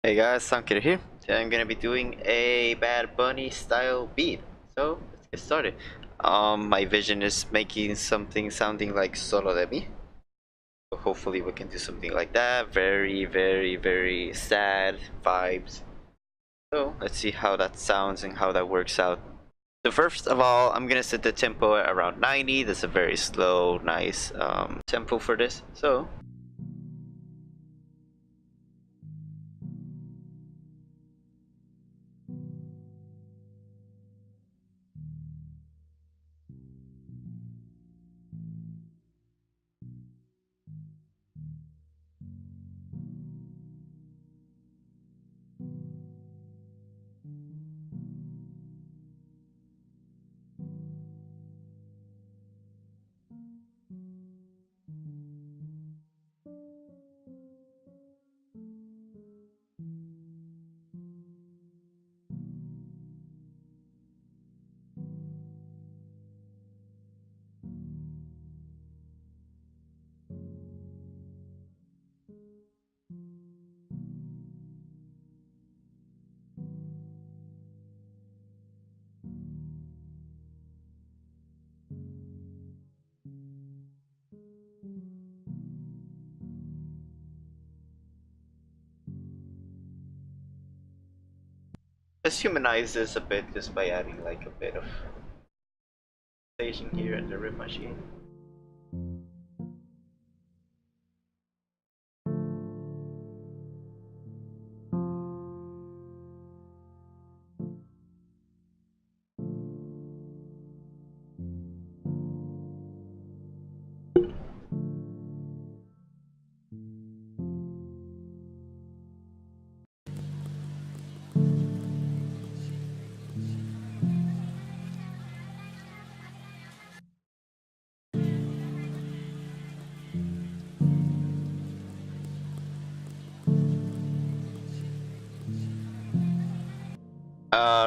Hey guys, Sankir here. Today I'm gonna be doing a Bad Bunny style beat. So let's get started. My vision is making something sounding like Solo de Mi. So hopefully we can do something like that. Very, very, very sad vibes. So let's see how that sounds and how that works out. So first of all, I'm gonna set the tempo at around 90. That's a very slow, nice tempo for this. So let's humanize this a bit just by adding like a bit of station here in the rhythm machine.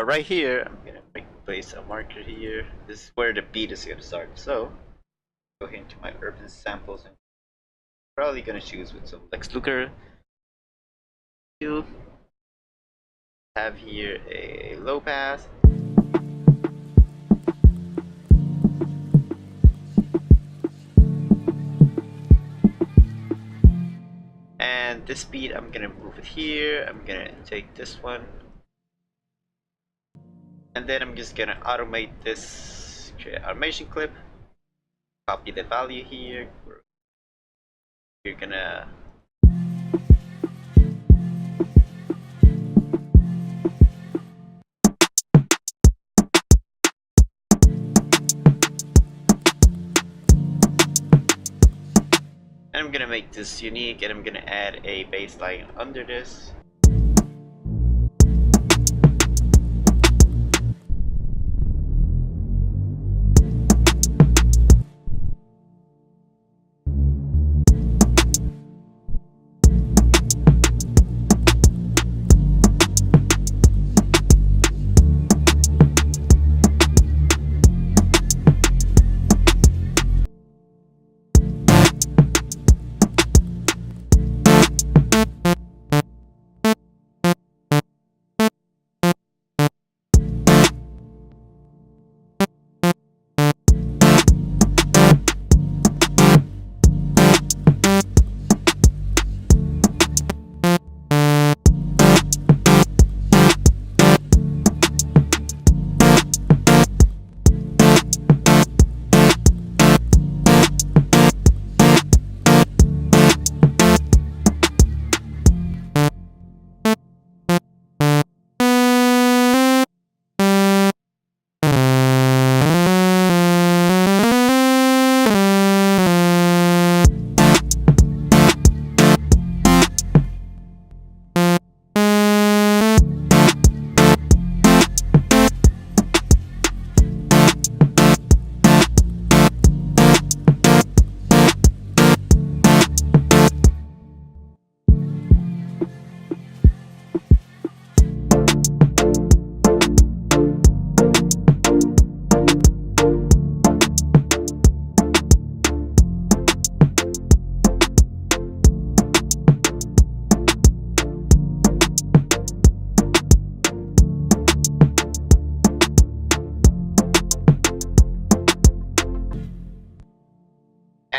Right here, I'm gonna place a marker here. This is where the beat is gonna start. So, go into my urban samples and probably gonna choose with some Lex Luger. You have here a low pass. And this beat, I'm gonna move it here. I'm gonna take this one. And then I'm just gonna automate this, create automation clip, copy the value here. You're gonna and I'm gonna make this unique, and I'm gonna add a bassline under this.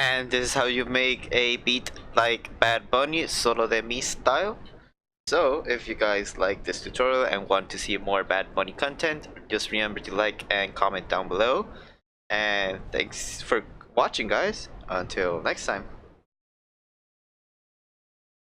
And this is how you make a beat like Bad Bunny, Solo de Mi style. So, if you guys like this tutorial and want to see more Bad Bunny content, just remember to like and comment down below. And thanks for watching, guys. Until next time.